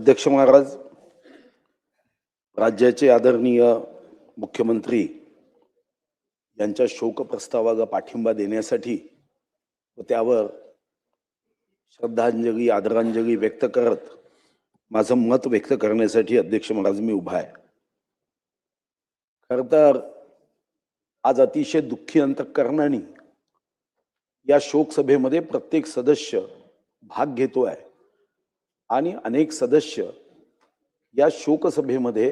अध्यक्ष महाराज, राज्याचे आदरणीय मुख्यमंत्री यांच्या शोक प्रस्तावाला पाठिंबा देण्यासाठी व त्यावर श्रद्धांजली आदरांजली व्यक्त करत माझं मत व्यक्त करण्यासाठी अध्यक्ष महाराज मी उभा आहे। खरं तर आज अतिशय दुःखी अंतःकरणाने या शोक सभेमध्ये प्रत्येक सदस्य भाग घेतो आहे आणि अनेक सदस्य या शोक सभेमध्ये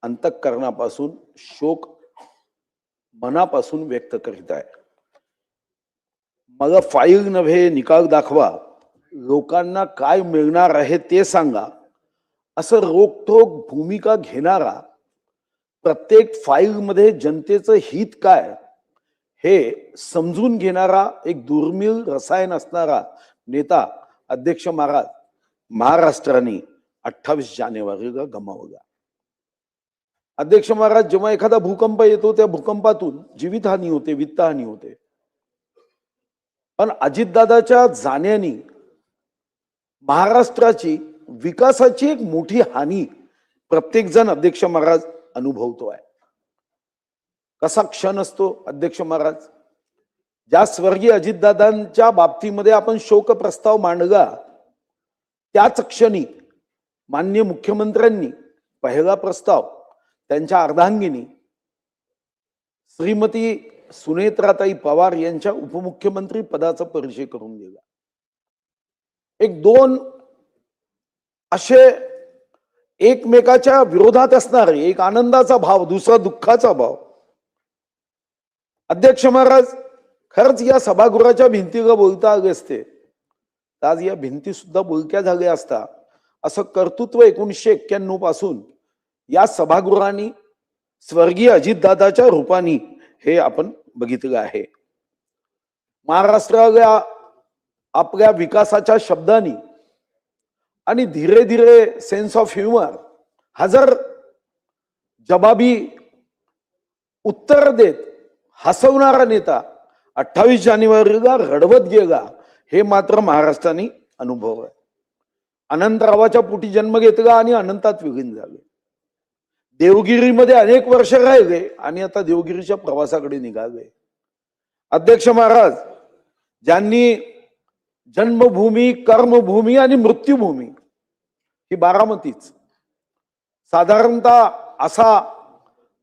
अंतःकरणापासून शोक मनापासून व्यक्त करीत आहे। मला फाईल नव्हे निकाल दाखवा, लोकांना काय मिळणार आहे ते सांगा, असं रोखठोक भूमिका घेणारा, प्रत्येक फाईल मध्ये जनतेचं हित काय हे समजून घेणारा एक दुर्मिळ रसायन असणारा नेता अध्यक्ष महाराज महाराष्ट्राने 28 जानेवारीला गमावला। अध्यक्ष महाराज, जेव्हा एखादा भूकंप येतो त्या भूकंपातून जीवितहानी होते, वित्तहानी होते, पण अजितदादाच्या जाण्याने महाराष्ट्राची विकासाची एक मोठी हानी प्रत्येक जण अध्यक्ष महाराज अनुभवतो आहे। कसा क्षण असतो अध्यक्ष महाराज, ज्या स्वर्गीय अजितदादांच्या बाबतीमध्ये आपण शोक प्रस्ताव मांडला त्याच क्षणी माननीय मुख्यमंत्र्यांनी पहिला प्रस्ताव त्यांच्या अर्धांगिनी श्रीमती सुनेत्राताई पवार यांच्या उपमुख्यमंत्री पदाचा परिचय करून दिला। एक दोन असे एकमेकाच्या विरोधात असणारे, एक आनंदाचा भाव, दुसरा दुःखाचा भाव। अध्यक्ष महाराज, खरंच या सभागृहाच्या भिंतीला बोलता आले असते तर आज या भिंती सुद्धा बोलक्या झाल्या असता, असं कर्तृत्व 1991 पासून या सभागृहाने स्वर्गीय अजितदादाच्या रूपाने हे आपण बघितलं आहे। महाराष्ट्राला आपल्या विकासाच्या शब्दांनी आणि धीरे धीरे सेन्स ऑफ ह्युमर, हजर जबाबी उत्तर देत हसवणारा नेता 28 जानेवारीला रडवत गेला, हे मात्र महाराष्ट्राने अनुभव आहे। अनंतरावाच्या पोटी जन्म घेतला आणि अनंतात विलीन झाले। देवगिरीमध्ये अनेक वर्ष राहिले आणि आता देवगिरीच्या प्रवासाकडे निघाले। अध्यक्ष महाराज, ज्यांनी जन्मभूमी, कर्मभूमी आणि मृत्यूभूमी ही बारामतीच, साधारणतः असा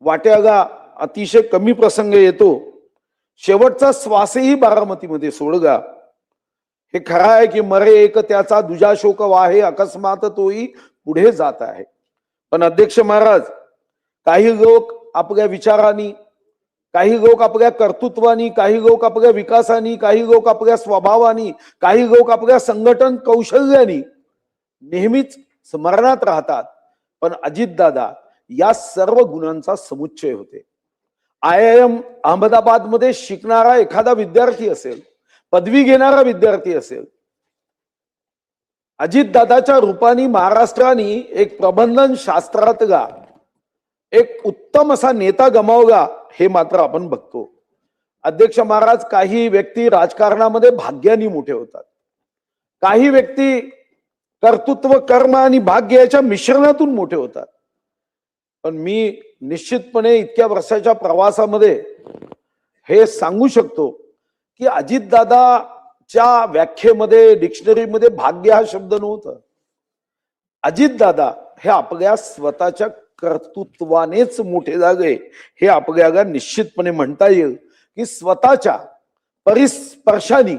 वाट्याला अतिशय कमी प्रसंग येतो, शेवटचा श्वासही बारामतीमध्ये सोडगा। हे खरं आहे की मरे एक त्याचा दुजा शोक वाहे, अकस्मात तोही पुढे जात आहे। पण अध्यक्ष महाराज, काही लोक आपल्या विचारांनी, काही लोक आपल्या कर्तृत्वानी, काही लोक आपल्या विकासानी, काही लोक आपल्या स्वभावानी, काही लोक आपल्या संघटन कौशल्यानी नेहमीच स्मरणात राहतात, पण अजितदादा या सर्व गुणांचा समुच्चय होते। IIM अहमदाबाद मध्ये शिकणारा एखादा विद्यार्थी असेल, पदवी घेणारा विद्यार्थी असेल, अजितदादाच्या रूपाने महाराष्ट्राने एक प्रबंधन शास्त्रातला एक उत्तम असा नेता गमावला, हे मात्र आपण बघतो। अध्यक्ष महाराज, काही व्यक्ती राजकारणामध्ये भाग्याने मोठे होतात, काही व्यक्ती कर्तृत्व, कर्म आणि भाग्य याच्या मिश्रणातून मोठे होतात। पण मी निश्चितपणे इतक्या वर्षाच्या प्रवासामध्ये हे सांगू शकतो की अजितदादाच्या व्याख्येमध्ये, डिक्शनरीमध्ये भाग्य हा शब्द नव्हता। अजितदादा हे आपल्या स्वतःच्या कर्तृत्वानेच मोठे झाले, हे आपल्याला निश्चितपणे म्हणता येईल की स्वतःच्या परिस्पर्शाने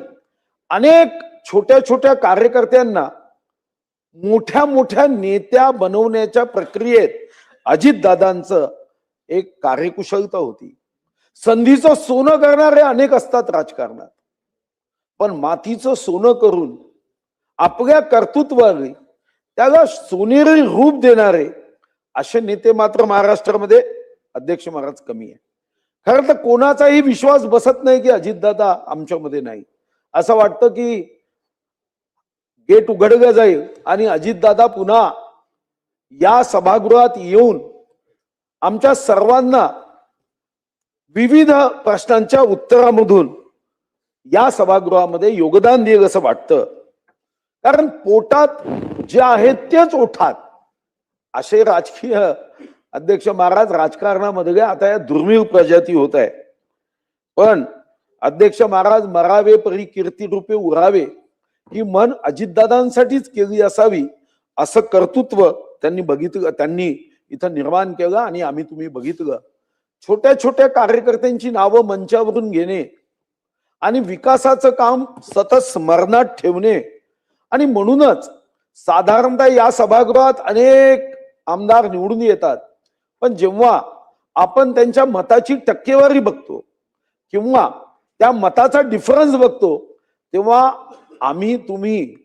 अनेक छोट्या छोट्या कार्यकर्त्यांना मोठ्या मोठ्या नेत्या बनवण्याच्या प्रक्रियेत अजितदादांचं एक कार्यकुशलता होती। संधीचं सोनं करणारे अनेक असतात राजकारणात, पण मातीचं सोनं करून आपल्या कर्तृत्वाने त्याला सोनेरी रूप देणारे असे नेते मात्र महाराष्ट्रामध्ये अध्यक्ष महाराज कमी आहे। खरं तर कोणाचाही विश्वास बसत नाही की अजितदादा आमच्यामध्ये नाही। असं वाटतं की गेट उघडलं जाईल आणि अजितदादा पुन्हा या सभागृहात येऊन आमच्या सर्वांना विविध प्रश्नांच्या उत्तरामधून या सभागृहामध्ये योगदान देईल असं वाटतं। कारण पोटात जे आहे तेच ओठात, असे राजकीय अध्यक्ष महाराज राजकारणामध्ये आता या दुर्मिळ प्रजाती होत आहे. पण अध्यक्ष महाराज मरावे परी कीर्ती रूपे उरावे ही मन अजितदादांसाठीच केली असावी असं कर्तृत्व त्यांनी बघितलं, त्यांनी इथं निर्माण केलं. आणि आम्ही तुम्ही बघितलं छोट्या छोट्या कार्यकर्त्यांची नावं मंचावरून घेणे आणि विकासाचं काम सतत स्मरणात ठेवणे. आणि म्हणूनच साधारणतः या सभागृहात अनेक आमदार निवडून येतात, पण जेव्हा आपण त्यांच्या मताची टक्केवारी बघतो किंवा त्या मताचा डिफरन्स बघतो, तेव्हा आम्ही तुम्ही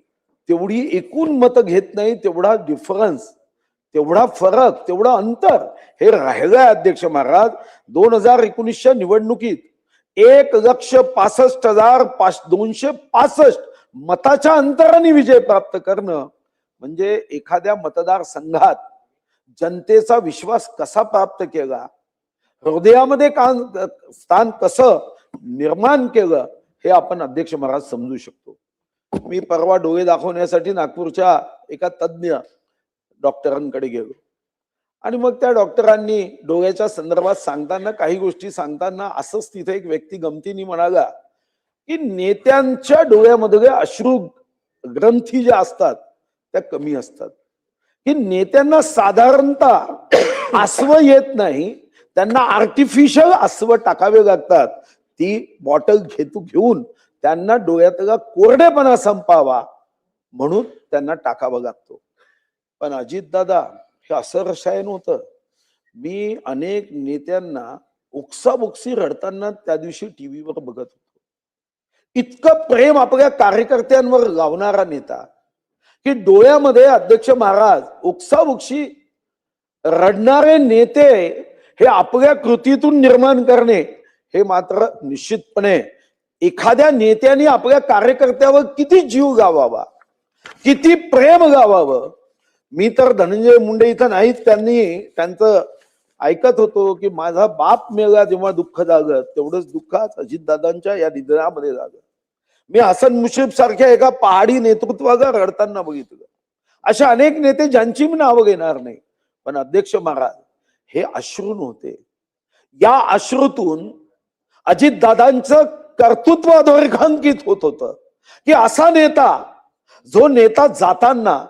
तेवढी एकूण मतं घेत नाही, तेवढा डिफरन्स, तेवढा फरक, तेवढा अंतर हे राहिलंय. अध्यक्ष महाराज 2019च्या निवडणुकीत 1,65,265 मताच्या अंतराने विजय प्राप्त करणं म्हणजे एखाद्या मतदारसंघात जनतेचा विश्वास कसा प्राप्त केला, हृदयामध्ये स्थान कसं निर्माण केलं, हे आपण अध्यक्ष महाराज समजू शकतो. मी परवा डोळे दाखवण्यासाठी नागपूरच्या एका तज्ञ डॉक्टरांकडे गेलो आणि मग त्या डॉक्टरांनी डोळ्याच्या संदर्भात सांगताना काही गोष्टी सांगताना असंच तिथे एक व्यक्ती गमतीने म्हणाला की नेत्यांच्या डोळ्यामध्ये अश्रू ग्रंथी ज्या असतात त्या कमी असतात, की नेत्यांना साधारणतः आसव येत नाही, त्यांना आर्टिफिशियल आसव टाकावे लागतात. ती बॉटल घेऊन त्यांना डोळ्यातला कोरडेपणा संपावा म्हणून त्यांना टाकावा लागतो. पण अजितदादा हे असं रसायन होतं. मी अनेक नेत्यांना उकसाबुकसी रडताना त्या दिवशी टीव्हीवर बघत होतो. इतकं प्रेम आपल्या कार्यकर्त्यांवर लावणारा नेता की डोळ्यामध्ये अध्यक्ष महाराज उकसाबुकशी रडणारे नेते हे आपल्या कृतीतून निर्माण करणे हे मात्र निश्चितपणे एखाद्या नेत्याने आपल्या कार्यकर्त्यावर किती जीव गावावा, किती प्रेम गावावं. मी तर धनंजय मुंडे इथं नाहीच, त्यांचं ऐकत होतो की माझा बाप मेला जेव्हा दुःख झालं तेवढंच दुःखात अजितदादांच्या या निधनामध्ये झालं. मी हसन मुश्रीफ सारख्या एका पहाडी नेतृत्वाला रडताना बघितलं. अशा अनेक नेते ज्यांची मी नावं घेणार नाही, पण अध्यक्ष महाराज हे अश्रून होते. या अश्रूतून अजितदादांचं कर्तृत्व अधोरेखांकित होत होतं की असा नेता, जो नेता जाताना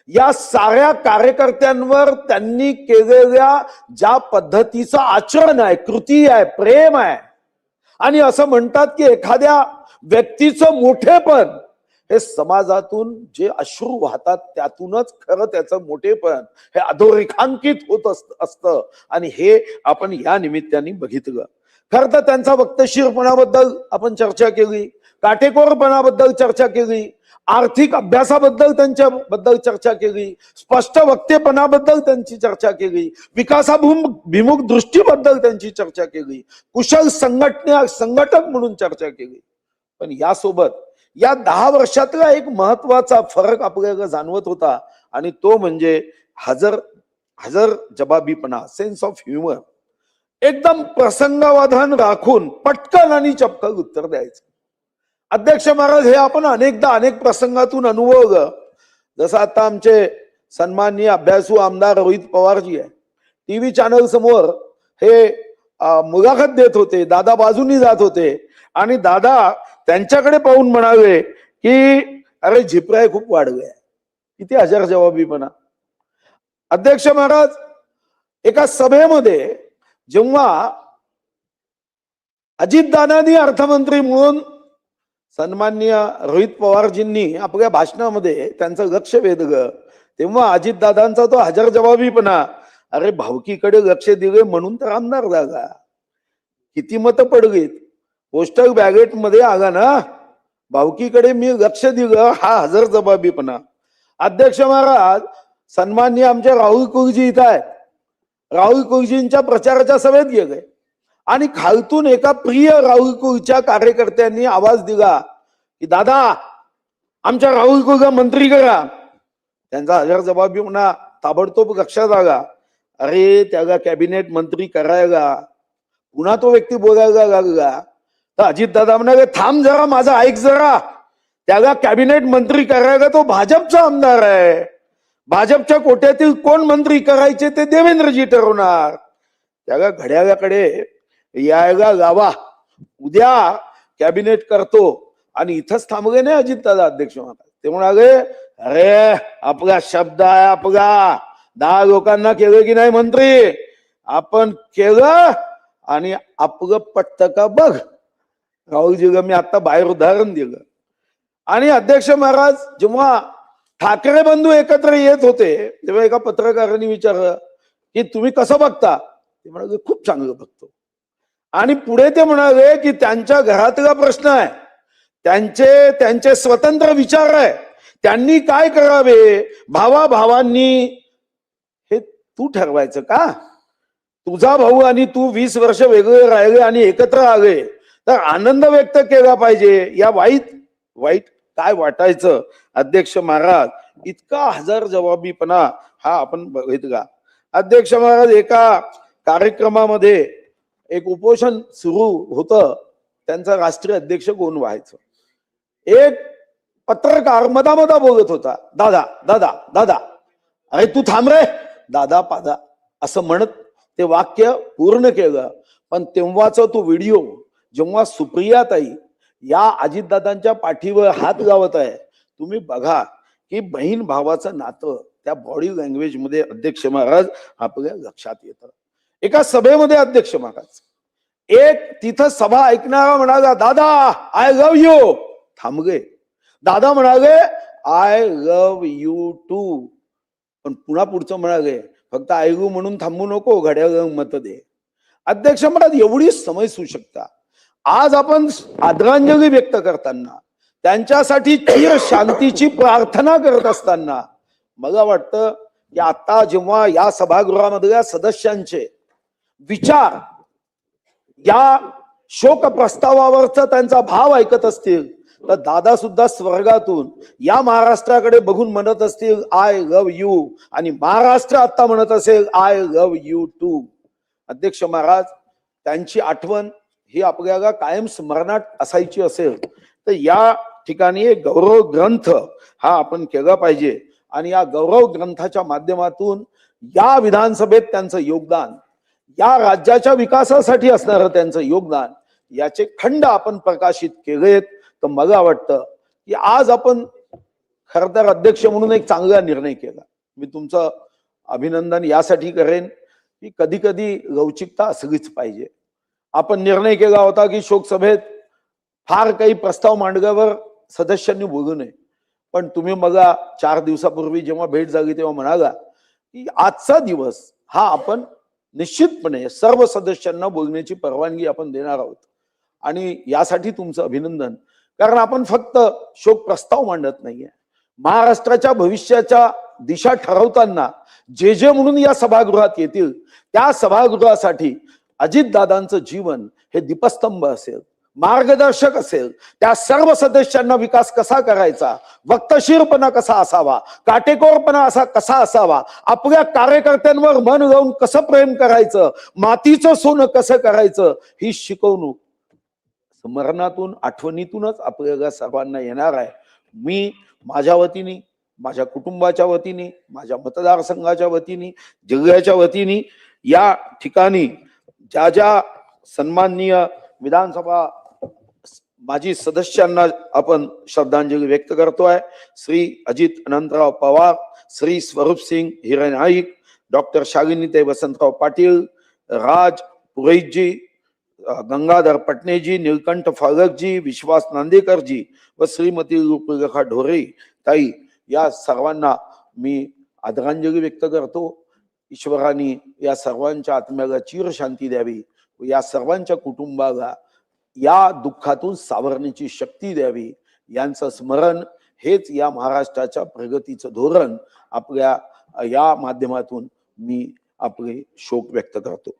या साऱ्या कार्यकर्त्यांवर त्यांनी केलेल्या ज्या पद्धतीचं आचरण आहे, कृती आहे, प्रेम आहे. आणि असं म्हणतात की एखाद्या व्यक्तीचं मोठेपण हे समाजातून जे अश्रू वाहतात त्यातूनच खरं त्याचं मोठेपण हे अधोरेखांकित होत असतं. आणि हे आपण या निमित्ताने बघितलं. खरं तर त्यांचा वक्तशीरपणाबद्दल आपण चर्चा केली, काटेकोरपणाबद्दल चर्चा केली, आर्थिक अभ्यासाबद्दल त्यांच्याबद्दल चर्चा केली, स्पष्ट वक्तेपणाबद्दल त्यांची चर्चा केली, विकासाभिमुख दृष्टीबद्दल त्यांची चर्चा केली, कुशल संघटक म्हणून चर्चा केली. पण यासोबत या 10 वर्षातला एक महत्वाचा फरक आपल्याला जाणवत होता आणि तो म्हणजे हजर जबाबीपणा, सेन्स ऑफ ह्युमर. एकदम प्रसंगावधान राखून पटकन आणि चपकन उत्तर द्यायचं. अध्यक्ष महाराज हे आपण अनेकदा अनेक प्रसंगातून अनुभवलं. जसं आता आमचे सन्माननीय अभ्यासू आमदार रोहित पवारजी आहे, टीव्ही चॅनल समोर हे मुलाखत देत होते, दादा बाजूनी जात होते आणि दादा त्यांच्याकडे पाहून म्हणाले की अरे झिपराय खूप वाढले. किती हजर जबाबीपणा. अध्यक्ष महाराज एका सभेमध्ये जेव्हा अजितदादांनी अर्थमंत्री म्हणून सन्माननीय रोहित पवारजींनी आपल्या भाषणामध्ये त्यांचं लक्ष वेधलं, तेव्हा अजितदादांचा तो हजर जबाबीपणा, अरे भावकीकडे लक्ष दिले म्हणून तर आमदार झाला, किती मतं पडलीत, पोस्टल बॅलेट मध्ये आला ना, भावकीकडे मी लक्ष दिलं, हा हजर जबाबीपणा. अध्यक्ष महाराज सन्माननीय आमचे राहुल कुलजी इथं आहेत, राहुल कुलजींच्या प्रचाराच्या सभेत गेले आणि खालतून एका प्रिय राहुल कुलच्या कार्यकर्त्यांनी आवाज दिला की दादा आमच्या राहुल कुलला मंत्री करा. त्यांचा हजर जबाबीपणा ताबडतोब लक्षात आला. अरे त्याला कॅबिनेट मंत्री करायला पुन्हा तो व्यक्ती बोलायला लागला तर अजितदादा म्हणाले थांब जरा, माझा ऐक जरा. त्याला कॅबिनेट मंत्री करायला तो भाजपचा आमदार आहे. भाजपच्या कोट्यातील कोण मंत्री करायचे ते देवेंद्रजी ठरवणार. त्याला घड्याळाकडे यायला लावा. उद्या कॅबिनेट करतो आणि इथंच थांबले नाही अजितदादा अध्यक्ष महाराज. ते म्हणाले अरे आपला शब्द आहे आपला. 10 लोकांना केलं की नाही मंत्री, आपण केलं आणि आपलं पटतं का बघ. राहुलजीला मी आता बाहेर उदाहरण दिलं. आणि अध्यक्ष महाराज जेव्हा ठाकरे बंधू एकत्र येत होते तेव्हा एका पत्रकाराने विचारलं की तुम्ही कसं बघता. ते म्हणाले खूप चांगलं बघतो. आणि पुढे ते म्हणाले की त्यांच्या घरातला प्रश्न आहे, त्यांचे स्वतंत्र विचार आहे, त्यांनी काय करावे, भावाभावांनी हे तू ठरवायचं का. तुझा भाऊ आणि तू 20 वर्ष वेगळे राहिले आणि एकत्र आले तर आनंद व्यक्त केला पाहिजे. या वाईट काय वाटायचं अध्यक्ष महाराज. इतका हजार जबाबीपणा हा आपण बघितला. अध्यक्ष महाराज एका कार्यक्रमामध्ये एक उपोषण सुरू होतं, त्यांचा राष्ट्रीय अध्यक्ष कोण व्हायचं. एक पत्रकार मधामधा बोलत होता, दादा दादा दादा, अरे तू थांब रे दादा पादा असं म्हणत ते वाक्य पूर्ण केलं. पण तेव्हाच तो व्हिडिओ जेव्हा सुप्रियाताई या अजितदादांच्या पाठीवर हात लावत आहे, तुम्ही बघा की बहीण भावाचं नातं त्या बॉडी लँग्वेज मध्ये अध्यक्ष महाराज आपल्या लक्षात येतं. एका सभेमध्ये अध्यक्ष महाराज एक तिथं सभा ऐकणारा म्हणाला दादा आय लव्ह यू. थांबगे. दादा म्हणाले आय लव्ह यू टू. पण पुन्हा पुढचं म्हणाले फक्त ऐकू म्हणून थांबू नको, घड्याळ मत दे. अध्यक्ष महाराज एवढी समय सुशकता आज आपण आदरांजली व्यक्त करताना, त्यांच्यासाठी चिर शांतीची प्रार्थना करत असताना मला वाटतं की आता जेव्हा या सभागृहामधल्या सदस्यांचे विचार या शोक प्रस्तावावरचा त्यांचा भाव ऐकत असतील तर दादा सुद्धा स्वर्गातून या महाराष्ट्राकडे बघून म्हणत असतील आय लव्ह यू, आणि महाराष्ट्र आता म्हणत असेल आय लव्ह यू टू. अध्यक्ष महाराज त्यांची आठवण ही आपल्याला कायम स्मरणात असायची असेल तर या ठिकाणी एक गौरव ग्रंथ हा आपण केला पाहिजे. आणि या गौरव ग्रंथाच्या माध्यमातून या विधानसभेत त्यांचं योगदान, या राज्याच्या विकासासाठी असणारं त्यांचं योगदान याचे खंड आपण प्रकाशित केलेत. तर मला वाटतं की आज आपण खरं तर अध्यक्ष म्हणून एक चांगला निर्णय केला. मी तुमचं अभिनंदन यासाठी करेन की कधी कधी लवचिकता असलीच पाहिजे. आपण निर्णय केला होता की शोकसभेत फार काही प्रस्ताव मांडल्यावर सदस्यांनी बोलू नये. पण तुम्ही मला 4 दिवसापूर्वी जेव्हा भेट झाली तेव्हा म्हणाला की आजचा दिवस हा आपण निश्चितपणे सर्व सदस्यांना बोलण्याची परवानगी आपण देणार आहोत. आणि यासाठी तुमचं अभिनंदन. कारण आपण फक्त शोक प्रस्ताव मांडत नाहीये, महाराष्ट्राच्या भविष्याच्या दिशा ठरवताना जे म्हणून या सभागृहात येतील त्या सभागृहासाठी अजितदादांचं जीवन हे दीपस्तंभ असेल, मार्गदर्शक असेल. त्या सर्व सदस्यांना विकास कसा करायचा, वक्तशीरपणा कसा असावा, काटेकोरपणा कसा असावा, आपल्या कार्यकर्त्यांवर मन लावून कसं प्रेम करायचं, मातीचं सोनं कसं करायचं, ही शिकवणूक स्मरणातून आठवणीतूनच आपल्याला सर्वांना येणार आहे. मी माझ्या वतीने, माझ्या कुटुंबाच्या वतीने, माझ्या मतदारसंघाच्या वतीने, जिल्ह्याच्या वतीने या ठिकाणी ज्या सन्माननीय विधानसभा माजी सदस्यांना आपण श्रद्धांजली व्यक्त करतोय. श्री अजित अनंतराव पवार, श्री स्वरूपसिंग हिरे नाईक, डॉक्टर शालिनीताई वसंतराव पाटील, राज पुरोहितजी, गंगाधर पटनेजी, नीलकंठ फाळकजी, विश्वास नांदेकरजी व श्रीमती रूपरेखा ढोरे ताई या सर्वांना मी आदरांजली व्यक्त करतो. ईश्वराने या सर्वांच्या आत्म्याला चिर शांती द्यावी व या सर्वांच्या कुटुंबाला या दुःखातून सावरण्याची शक्ती द्यावी. यांचं स्मरण हेच या महाराष्ट्राच्या प्रगतीचं धोरण. आपल्या या माध्यमातून मी आपले शोक व्यक्त करतो.